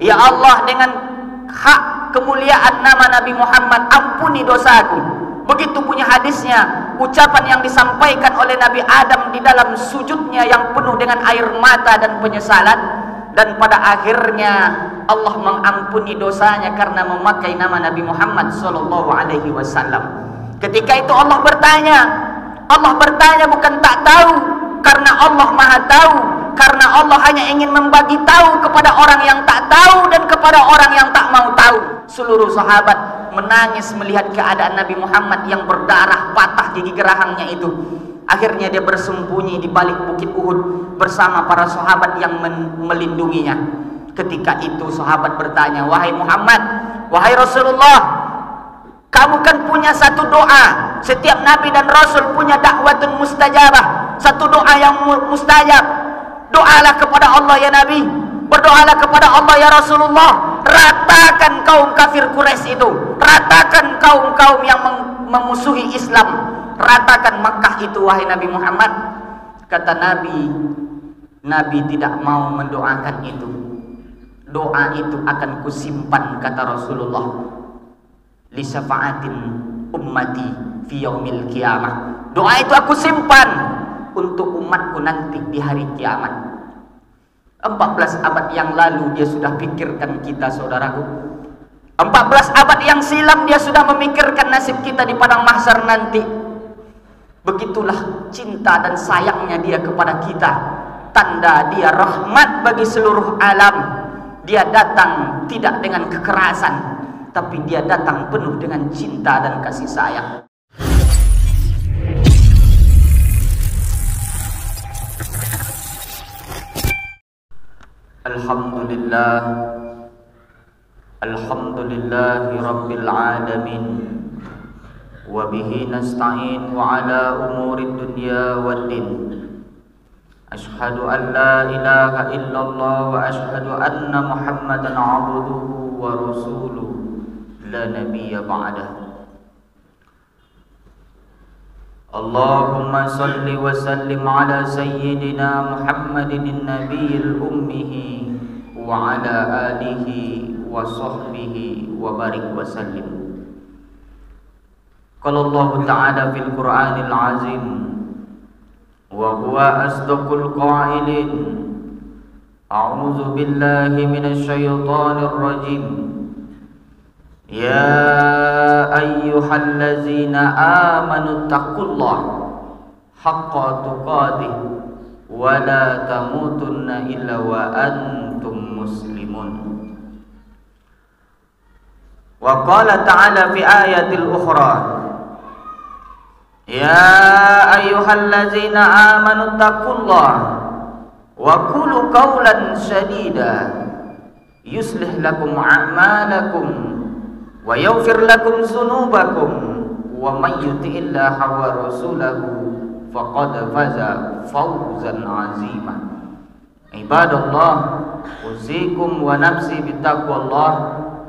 Ya Allah, dengan hak kemuliaan nama Nabi Muhammad, ampuni dosaku. Begitu punya hadisnya, ucapan yang disampaikan oleh Nabi Adam di dalam sujudnya yang penuh dengan air mata dan penyesalan. Dan pada akhirnya Allah mengampuni dosanya karena memakai nama Nabi Muhammad SAW. Ketika itu Allah bertanya bukan tak tahu, karena Allah Maha tahu, karena Allah hanya ingin membagi tahu kepada orang yang tak tahu dan kepada orang yang tak mau tahu. Seluruh sahabat menangis melihat keadaan Nabi Muhammad yang berdarah, patah gigi gerahangnya itu. Akhirnya dia bersembunyi di balik bukit Uhud bersama para sahabat yang melindunginya. Ketika itu sahabat bertanya, "Wahai Muhammad, wahai Rasulullah, kamu kan punya satu doa. Setiap nabi dan rasul punya dakwatun mustajabah, satu doa yang mustajab. Doalah kepada Allah ya Nabi, berdoalah kepada Allah ya Rasulullah. Ratakan kaum kafir Quraisy itu, ratakan kaum-kaum yang memusuhi Islam, ratakan Makkah itu wahai Nabi Muhammad." Kata Nabi tidak mau mendoakan itu. Doa itu akan kusimpan, kata Rasulullah, li syafa'atin ummati fi yaumil qiyamah. Doa itu aku simpan untuk umatku nanti di hari kiamat. 14 abad yang lalu dia sudah pikirkan kita, saudaraku. 14 abad yang silam dia sudah memikirkan nasib kita di padang mahsyar nanti. Begitulah cinta dan sayangnya dia kepada kita. Tanda dia rahmat bagi seluruh alam. Dia datang tidak dengan kekerasan, tapi dia datang penuh dengan cinta dan kasih sayang. Alhamdulillah, alhamdulillahi rabbil alamin, wa bihi nasta'in wa ala umurid dunya waddin. Ashhadu an la ilaha illallah wa ashhadu anna Muhammadan abduhu wa rasuluhu la nabiyya ba'dah. Allahumma salli wa sallim ala sayyidina Muhammadin nabiyil ummihi wa ala alihi wa sahbihi wa barik wa sallim. Qala Allah ta'ala fil Qur'anil azim, wa huwa asdaqul qailin, a'udzu billahi minasy syaithanir rajim. Ya ayyuhallazina amanu taqullaha haqqa tuqatih wa la tamutunna illa wa antum muslimun. Wa qala ta'ala fi ayatil ukhra, ya ayyuhallazina amanu taqullaha wa qulu qawlan sadida yuslih lakum a'malakum wa yaghfir lakum dzunubakum wa may yuti'illaha wa rasulahu faqad faza fawzan 'azima. Ibadallah, usikum wa nafsi bittaqwallah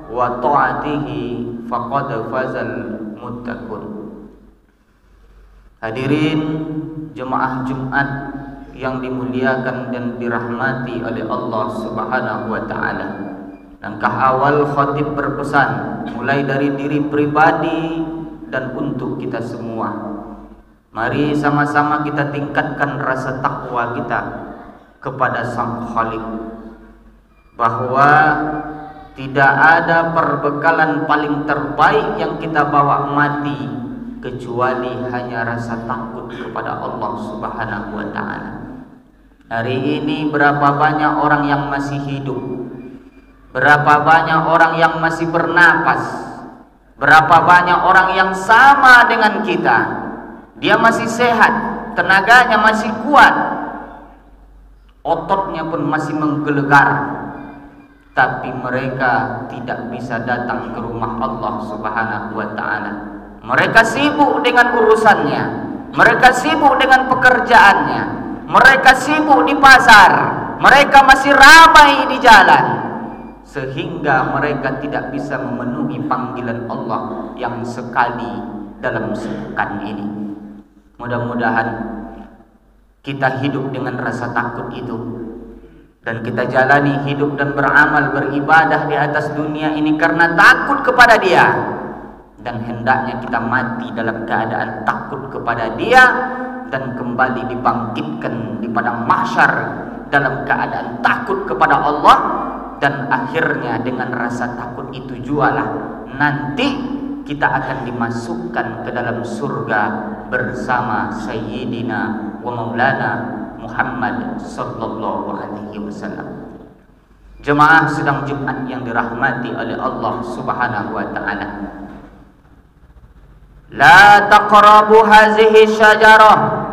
wa ta'atihi faqad fazal muttaqun. Hadirin jemaah Jumat yang dimuliakan dan dirahmati oleh Allah Subhanahu wa taala. Langkah awal khatib berpesan mulai dari diri pribadi dan untuk kita semua. Mari sama-sama kita tingkatkan rasa takwa kita kepada Sang Khaliq, bahwa tidak ada perbekalan paling terbaik yang kita bawa mati kecuali hanya rasa takut kepada Allah Subhanahu wa taala. Hari ini berapa banyak orang yang masih hidup? Berapa banyak orang yang masih bernapas? Berapa banyak orang yang sama dengan kita? Dia masih sehat, tenaganya masih kuat, ototnya pun masih menggelegar, tapi mereka tidak bisa datang ke rumah Allah Subhanahu wa taala. Mereka sibuk dengan urusannya, mereka sibuk dengan pekerjaannya, mereka sibuk di pasar, mereka masih ramai di jalan, sehingga mereka tidak bisa memenuhi panggilan Allah yang sekali dalam sepekan ini. Mudah-mudahan kita hidup dengan rasa takut itu. Dan kita jalani hidup dan beramal, beribadah di atas dunia ini karena takut kepada Dia. Dan hendaknya kita mati dalam keadaan takut kepada Dia dan kembali dibangkitkan di padang mahsyar dalam keadaan takut kepada Allah. Dan akhirnya dengan rasa takut itu jualah nanti kita akan dimasukkan ke dalam surga bersama Sayyidina wa Maulana Muhammad sallallahu alaihi wasallam. Jemaah sedang Jumat yang dirahmati oleh Allah Subhanahu wa taala. La taqrabu hazihi syajarah.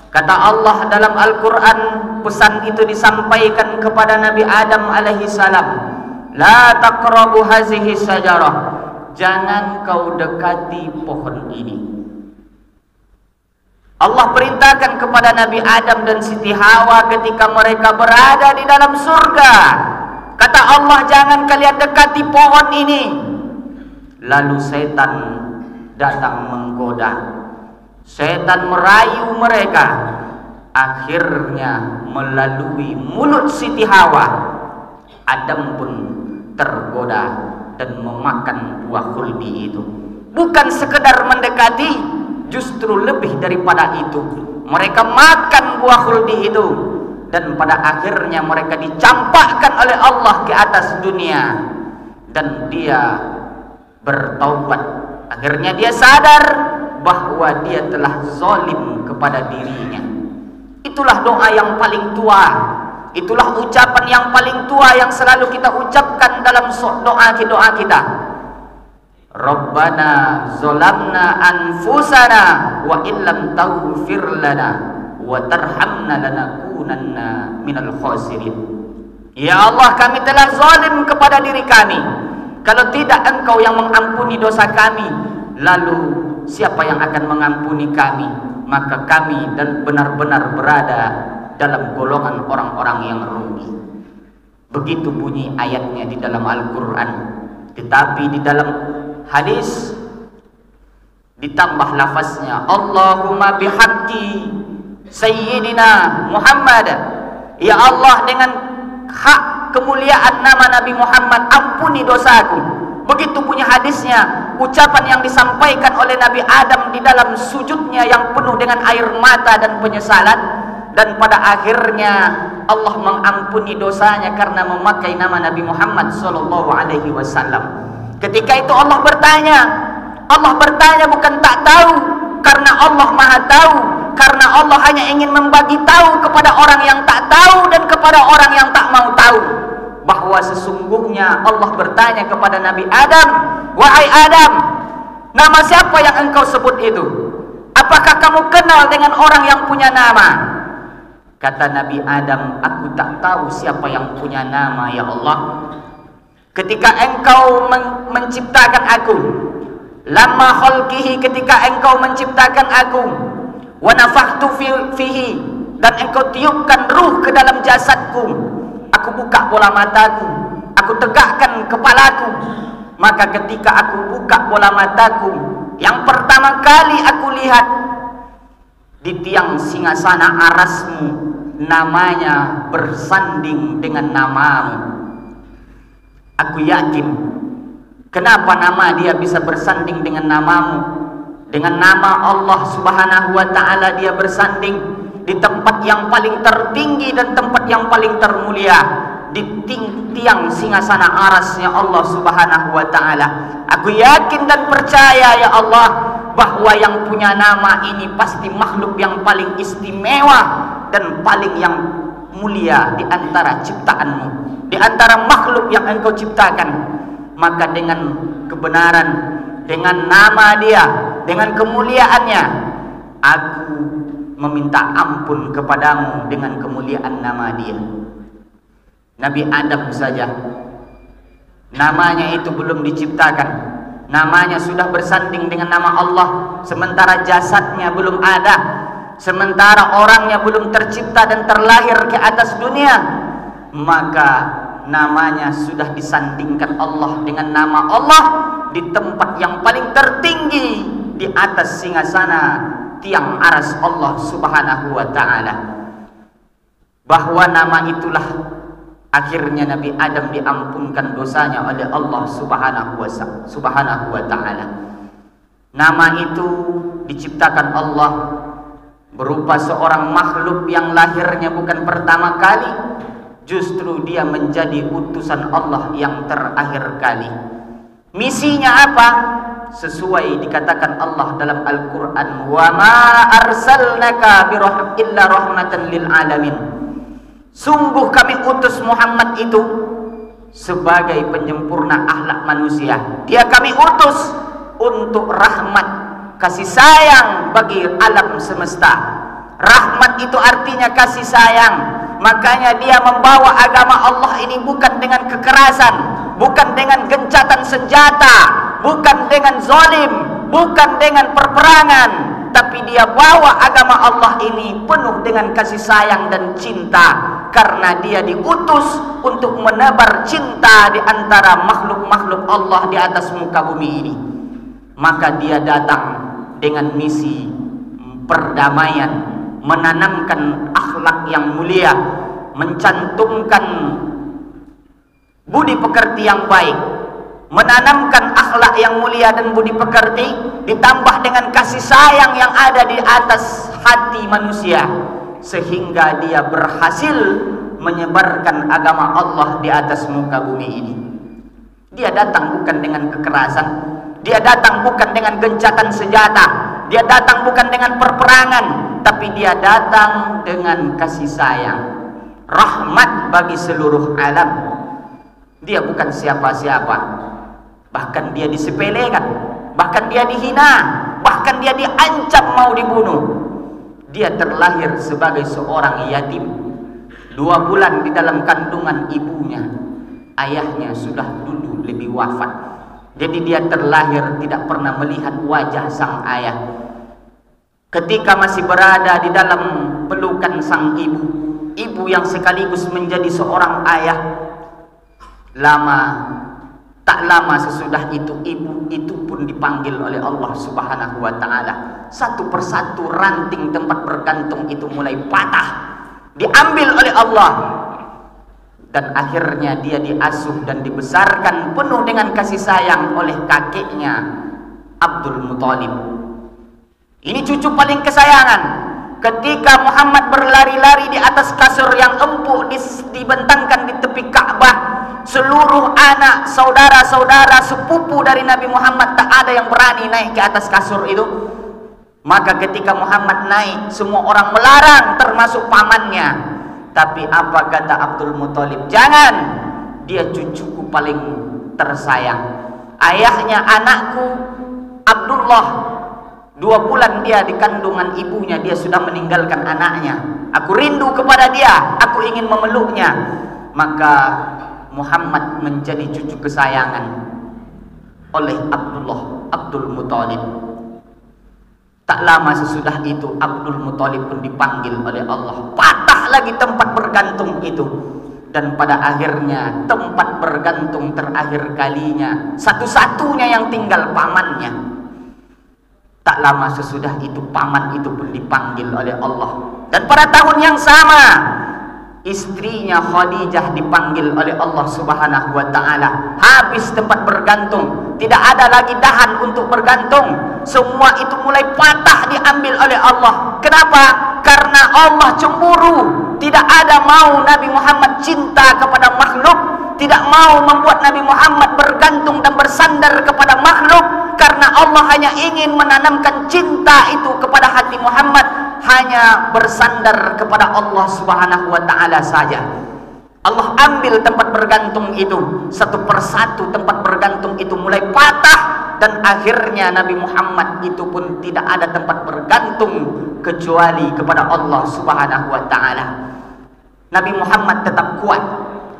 Kata Allah dalam Al-Qur'an, pesan itu disampaikan kepada Nabi Adam alaihi salam. La taqrabu hazihi syajarah. Jangan kau dekati pohon ini. Allah perintahkan kepada Nabi Adam dan Siti Hawa ketika mereka berada di dalam surga. Kata Allah, jangan kalian dekati pohon ini. Lalu setan datang menggoda. Setan merayu mereka. Akhirnya melalui mulut Siti Hawa, Adam pun tergoda dan memakan buah khuldi itu. Bukan sekedar mendekati, justru lebih daripada itu. Mereka makan buah khuldi itu, dan pada akhirnya mereka dicampakkan oleh Allah ke atas dunia. Dan dia bertaubat. Akhirnya dia sadar bahwa dia telah zalim kepada dirinya. Itulah doa yang paling tua. Itulah ucapan yang paling tua yang selalu kita ucapkan dalam doa kita. Rabbana zolamna anfusana wa illam taghfir lana wa tarhamna lanakunanna minal khasirin. Ya Allah, kami telah zalim kepada diri kami. Kalau tidak Engkau yang mengampuni dosa kami, lalu siapa yang akan mengampuni kami? Maka kami dan benar-benar berada dalam golongan orang-orang yang rugi. Begitu bunyi ayatnya di dalam Al-Quran. Tetapi di dalam hadis ditambah lafaznya, Allahumma bihaqqi Sayyidina Muhammad. Ya Allah, dengan hak kemuliaan nama Nabi Muhammad, ampuni dosaku. Begitu punya hadisnya, ucapan yang disampaikan oleh Nabi Adam di dalam sujudnya yang penuh dengan air mata dan penyesalan. Dan pada akhirnya Allah mengampuni dosanya karena memakai nama Nabi Muhammad sallallahu alaihi wasallam. Ketika itu Allah bertanya bukan tak tahu, karena Allah Maha tahu. Karena Allah hanya ingin membagi tahu kepada orang yang tak tahu dan kepada orang yang tak mau tahu, bahwa sesungguhnya Allah bertanya kepada Nabi Adam, wahai Adam, nama siapa yang engkau sebut itu? Apakah kamu kenal dengan orang yang punya nama? Kata Nabi Adam, aku tak tahu siapa yang punya nama, ya Allah. Ketika engkau menciptakan aku, lama khalqihi, ketika engkau menciptakan aku, wa nafakhtu fihi, dan engkau tiupkan ruh ke dalam jasadku, aku buka bola mataku, aku tegakkan kepalaku. Maka ketika aku buka bola mataku, yang pertama kali aku lihat di tiang singgasana arasmu, namanya bersanding dengan namamu. Aku yakin kenapa nama dia bisa bersanding dengan namamu. Dengan nama Allah Subhanahu wa ta'ala dia bersanding di tempat yang paling tertinggi dan tempat yang paling termulia, di tiang singgasana arasnya Allah Subhanahu wa ta'ala. Aku yakin dan percaya, ya Allah, bahwa yang punya nama ini pasti makhluk yang paling istimewa dan paling yang mulia di antara ciptaanmu, di antara makhluk yang engkau ciptakan. Maka dengan kebenaran, dengan nama dia, dengan kemuliaannya, aku meminta ampun kepadamu dengan kemuliaan nama dia. Nabi Adam saja, namanya itu belum diciptakan, namanya sudah bersanding dengan nama Allah, sementara jasadnya belum ada, sementara orangnya belum tercipta dan terlahir ke atas dunia. Maka namanya sudah disandingkan Allah dengan nama Allah di tempat yang paling tertinggi, di atas singgasana tiang aras Allah Subhanahu wa ta'ala. Bahwa nama itulah Akhirnya Nabi Adam diampunkan dosanya oleh Allah Subhanahu wa ta'ala. Nama itu diciptakan Allah berupa seorang makhluk yang lahirnya bukan pertama kali, justru dia menjadi utusan Allah yang terakhir kali. Misinya apa? Sesuai dikatakan Allah dalam Al-Quran, wa ma arsalnaka illa rahmatan lil alamin. Sungguh kami utus Muhammad itu sebagai penyempurna akhlak manusia. Dia kami utus untuk rahmat, kasih sayang bagi alam semesta. Rahmat itu artinya kasih sayang. Makanya dia membawa agama Allah ini bukan dengan kekerasan, bukan dengan gencatan senjata, bukan dengan zalim, bukan dengan perperangan, tapi dia bawa agama Allah ini penuh dengan kasih sayang dan cinta, karena dia diutus untuk menebar cinta di antara makhluk-makhluk Allah di atas muka bumi ini. Maka dia datang dengan misi perdamaian, menanamkan akhlak yang mulia, mencantumkan budi pekerti yang baik, menanamkan akhlak yang mulia dan budi pekerti, ditambah dengan kasih sayang yang ada di atas hati manusia, sehingga dia berhasil menyebarkan agama Allah di atas muka bumi ini. Dia datang bukan dengan kekerasan, dia datang bukan dengan gencatan senjata, dia datang bukan dengan perperangan, tapi dia datang dengan kasih sayang, rahmat bagi seluruh alam. Dia bukan siapa-siapa, bahkan dia disepelekan, bahkan dia dihina, bahkan dia diancam mau dibunuh. Dia terlahir sebagai seorang yatim, 2 bulan di dalam kandungan ibunya. Ayahnya sudah dulu lebih wafat. Jadi dia terlahir tidak pernah melihat wajah sang ayah. Ketika masih berada di dalam pelukan sang ibu, ibu yang sekaligus menjadi seorang ayah, tak lama sesudah itu ibu itu pun dipanggil oleh Allah Subhanahu wa ta'ala. Satu persatu ranting tempat bergantung itu mulai patah, diambil oleh Allah, dan akhirnya dia diasuh dan dibesarkan penuh dengan kasih sayang oleh kakeknya Abdul Muthalib. Ini cucu paling kesayangan. Ketika Muhammad berlari-lari di atas kasur yang empuk dibentangkan di tepi Ka'bah, seluruh anak, saudara-saudara, sepupu dari Nabi Muhammad tak ada yang berani naik ke atas kasur itu. Maka ketika Muhammad naik, semua orang melarang, termasuk pamannya. Tapi apa kata Abdul Muthalib? Jangan, dia cucuku paling tersayang. Ayahnya anakku Abdullah, 2 bulan dia di kandungan ibunya, dia sudah meninggalkan anaknya. Aku rindu kepada dia, aku ingin memeluknya. Maka Muhammad menjadi cucu kesayangan oleh Abdul Muthalib. Tak lama sesudah itu Abdul Muthalib pun dipanggil oleh Allah. Patah lagi tempat bergantung itu, dan pada akhirnya tempat bergantung terakhir kalinya, satu-satunya yang tinggal pamannya. Tak lama sesudah itu paman itu pun dipanggil oleh Allah. Dan pada tahun yang sama istrinya Khadijah dipanggil oleh Allah Subhanahu wa ta'ala. Habis tempat bergantung, tidak ada lagi dahan untuk bergantung, semua itu mulai patah diambil oleh Allah. Kenapa? Karena Allah cemburu. Tidak ada mau Nabi Muhammad cinta kepada makhluk, tidak mau membuat Nabi Muhammad bergantung dan bersandar kepada makhluk, karena Allah hanya ingin menanamkan cinta itu kepada hati Muhammad, hanya bersandar kepada Allah Subhanahu wa ta'ala saja. Allah ambil tempat bergantung itu, satu persatu tempat bergantung itu mulai patah, dan akhirnya Nabi Muhammad itu pun tidak ada tempat bergantung kecuali kepada Allah Subhanahu wa ta'ala. Nabi Muhammad tetap kuat,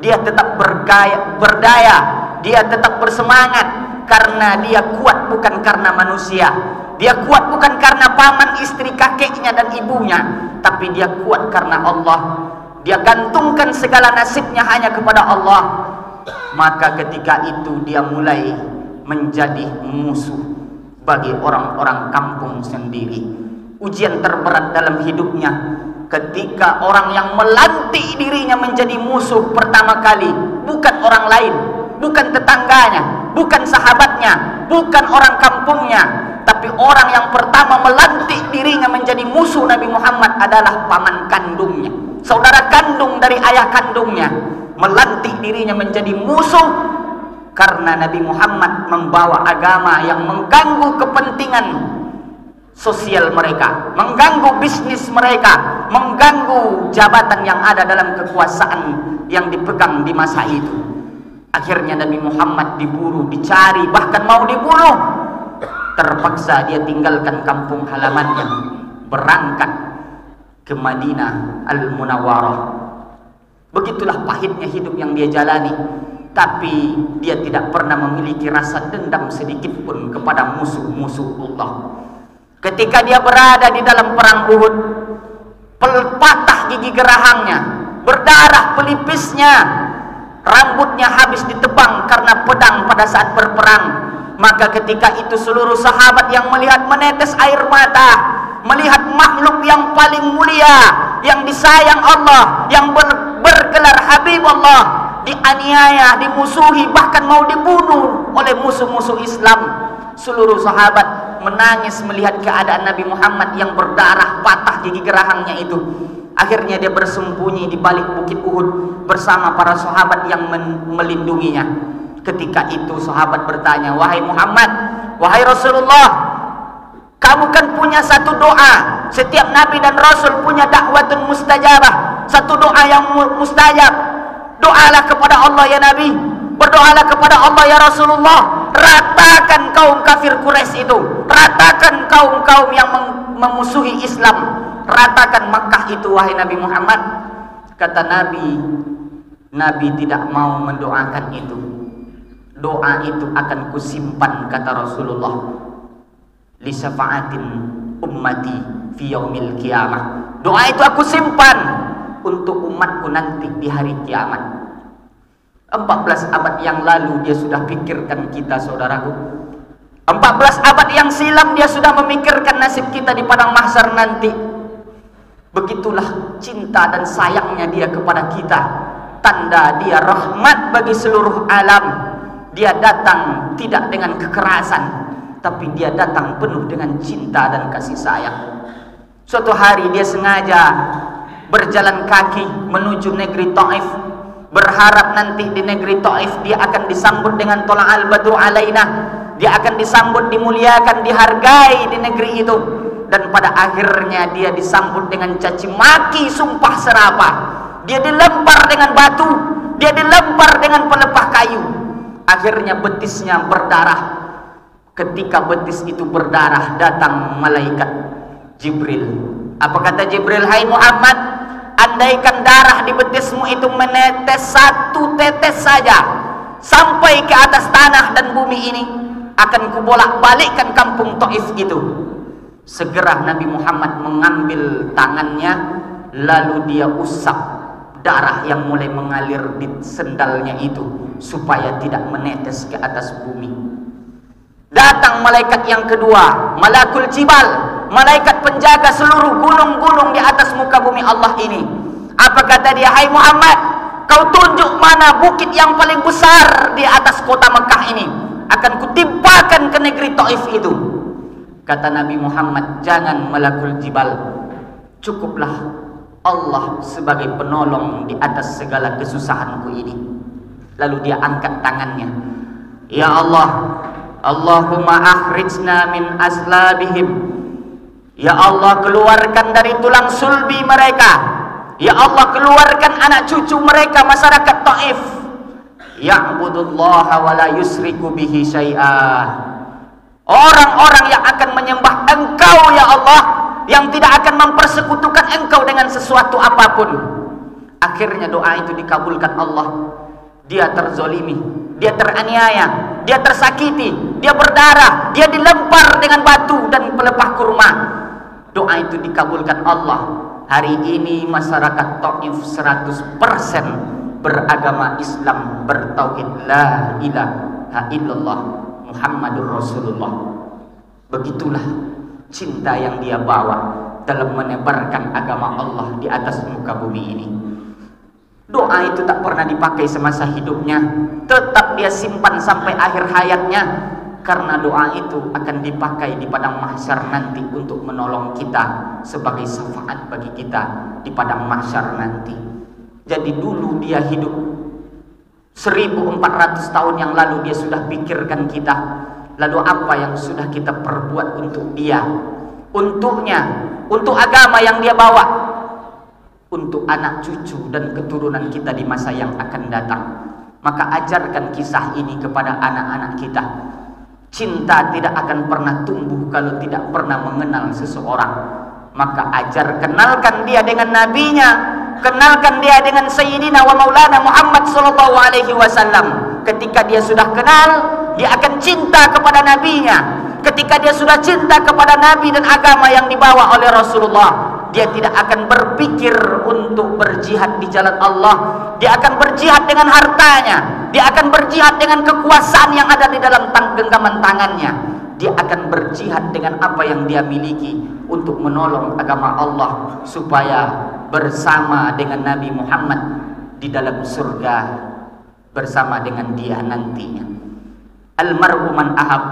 dia tetap berdaya, dia tetap bersemangat, karena dia kuat bukan karena manusia, dia kuat bukan karena paman, istri, kakeknya dan ibunya, tapi dia kuat karena Allah. Dia gantungkan segala nasibnya hanya kepada Allah. Maka ketika itu dia mulai menjadi musuh bagi orang-orang kampung sendiri. Ujian terberat dalam hidupnya ketika orang yang melantik dirinya menjadi musuh pertama kali bukan orang lain, bukan tetangganya, bukan sahabatnya, bukan orang kampungnya, tapi orang yang pertama melantik dirinya menjadi musuh Nabi Muhammad adalah paman kandungnya, saudara kandung dari ayah kandungnya, melantik dirinya menjadi musuh karena Nabi Muhammad membawa agama yang mengganggu kepentingan sosial mereka, mengganggu bisnis mereka, mengganggu jabatan yang ada dalam kekuasaan yang dipegang di masa itu. Akhirnya Nabi Muhammad diburu, dicari, bahkan mau dibunuh. Terpaksa dia tinggalkan kampung halamannya, berangkat ke Madinah Al-Munawwarah. Begitulah pahitnya hidup yang dia jalani, tapi dia tidak pernah memiliki rasa dendam sedikit pun kepada musuh-musuh Allah. Ketika dia berada di dalam perang Uhud, patah gigi gerahangnya, berdarah pelipisnya, rambutnya habis ditebang karena pedang pada saat berperang. Maka ketika itu seluruh sahabat yang melihat menetes air mata, melihat makhluk yang paling mulia, yang disayang Allah, yang bergelar Habib Allah, dianiaya, dimusuhi, bahkan mau dibunuh oleh musuh-musuh Islam. Seluruh sahabat menangis melihat keadaan Nabi Muhammad yang berdarah, patah gigi gerahangnya itu. Akhirnya dia bersembunyi di balik bukit Uhud bersama para sahabat yang melindunginya. Ketika itu sahabat bertanya, "Wahai Muhammad, wahai Rasulullah, kamu kan punya satu doa. Setiap nabi dan rasul punya dakwatun mustajabah, satu doa yang mustajab. Doalah kepada Allah ya Nabi, berdoalah kepada Allah ya Rasulullah. Ratakan kaum kafir Quraisy itu, ratakan kaum-kaum yang memusuhi Islam, ratakan Makkah itu wahai Nabi Muhammad." Kata Nabi tidak mau mendoakan itu. Doa itu akan kusimpan, kata Rasulullah, li syafa'atin ummati fi yaumil qiyamah. Doa itu aku simpan untuk umatku nanti di hari kiamat. 14 abad yang lalu dia sudah pikirkan kita, saudaraku. 14 abad yang silam dia sudah memikirkan nasib kita di padang mahsyar nanti. Begitulah cinta dan sayangnya dia kepada kita. Tanda dia rahmat bagi seluruh alam. Dia datang tidak dengan kekerasan, tapi dia datang penuh dengan cinta dan kasih sayang. Suatu hari dia sengaja berjalan kaki menuju negeri Taif, berharap nanti di negeri Taif dia akan disambut dengan tola'al badru alaina, dia akan disambut, dimuliakan, dihargai di negeri itu. Dan pada akhirnya dia disambut dengan caci maki, sumpah serapah. Dia dilempar dengan batu, dia dilempar dengan pelepah kayu. Akhirnya betisnya berdarah. Ketika betis itu berdarah, datang malaikat Jibril. Apa kata Jibril? "Hai Muhammad, andaikan darah di betismu itu menetes satu tetes saja sampai ke atas tanah dan bumi ini, akan kubolak-balikkan kampung Taif itu." Segera Nabi Muhammad mengambil tangannya, lalu dia usap darah yang mulai mengalir di sendalnya itu supaya tidak menetes ke atas bumi. Datang malaikat yang kedua, Malakul Jibal, malaikat penjaga seluruh gunung-gunung di atas muka bumi Allah ini. Apa kata dia? "Hai Muhammad, kau tunjuk mana bukit yang paling besar di atas kota Mekah ini, akan kutimpakan ke negeri Taif itu." Kata Nabi Muhammad, "Jangan Malakul Jibal, cukuplah Allah sebagai penolong di atas segala kesusahanku ini." Lalu dia angkat tangannya, "Ya Allah, Allahumma akhrijna min azlabihim." Ya Allah, keluarkan dari tulang sulbi mereka. Ya Allah, keluarkan anak cucu mereka, masyarakat Taif. Ya'budullaha wa la yusriku bihi syai'a. Orang-orang yang akan menyembah Engkau ya Allah, yang tidak akan mempersekutukan Engkau dengan sesuatu apapun. Akhirnya doa itu dikabulkan Allah. Dia terzolimi, dia teraniaya, dia tersakiti, dia berdarah, dia dilempar dengan batu dan pelepah kurma. Doa itu dikabulkan Allah. Hari ini masyarakat Taif 100% beragama Islam, bertauhid la ilaha illallah Muhammadur Rasulullah. Begitulah cinta yang dia bawa. dalam menebarkan agama Allah di atas muka bumi ini. Doa itu tak pernah dipakai semasa hidupnya, tetap dia simpan sampai akhir hayatnya, karena doa itu akan dipakai di padang mahsyar nanti untuk menolong kita sebagai syafaat bagi kita di padang mahsyar nanti. Jadi dulu dia hidup 1400 tahun yang lalu, dia sudah pikirkan kita. Lalu apa yang sudah kita perbuat untuk dia, untuknya, untuk agama yang dia bawa, untuk anak cucu dan keturunan kita di masa yang akan datang. Maka ajarkan kisah ini kepada anak-anak kita. Cinta tidak akan pernah tumbuh kalau tidak pernah mengenal seseorang. Maka kenalkan dia dengan nabinya, kenalkan dia dengan Sayyidina wa Maulana Muhammad sallallahu alaihi wasallam. Ketika dia sudah kenal, dia akan cinta kepada nabinya. Ketika dia sudah cinta kepada nabi dan agama yang dibawa oleh Rasulullah, dia tidak akan berpikir untuk berjihad di jalan Allah. Dia akan berjihad dengan hartanya, dia akan berjihad dengan kekuasaan yang ada di dalam genggaman tangannya. Dia akan berjihad dengan apa yang dia miliki untuk menolong agama Allah supaya bersama dengan Nabi Muhammad di dalam surga bersama dengan dia nantinya. Almar'u man ahab,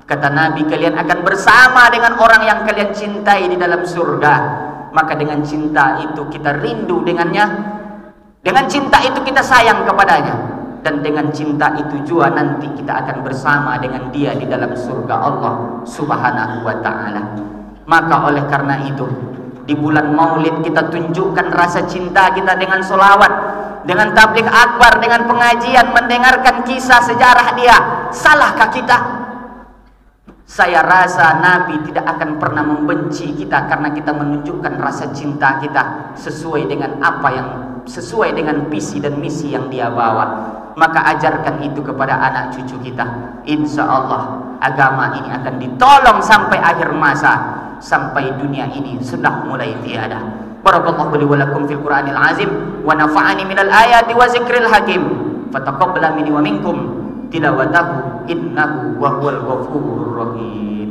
kata Nabi, kalian akan bersama dengan orang yang kalian cintai di dalam surga. Maka dengan cinta itu kita rindu dengannya, dengan cinta itu kita sayang kepadanya, dan dengan cinta itu juga nanti kita akan bersama dengan dia di dalam surga Allah subhanahu wa ta'ala. Maka oleh karena itu, di bulan Maulid kita tunjukkan rasa cinta kita dengan solawat, dengan tabligh akbar, dengan pengajian, mendengarkan kisah sejarah dia. Salahkah kita? Saya rasa Nabi tidak akan pernah membenci kita karena kita menunjukkan rasa cinta kita sesuai dengan sesuai dengan visi dan misi yang dia bawa. Maka ajarkan itu kepada anak cucu kita. Insya Allah agama ini akan ditolong sampai akhir masa, sampai dunia ini sudah mulai tiada. Barakallahu li wa lakum fil Qur'anil azim wa nafa'ani minal ayati wa zikril hakim. Fataqabbal minni wa minkum tilawatahu innahu wa huwal ghafurur rahim.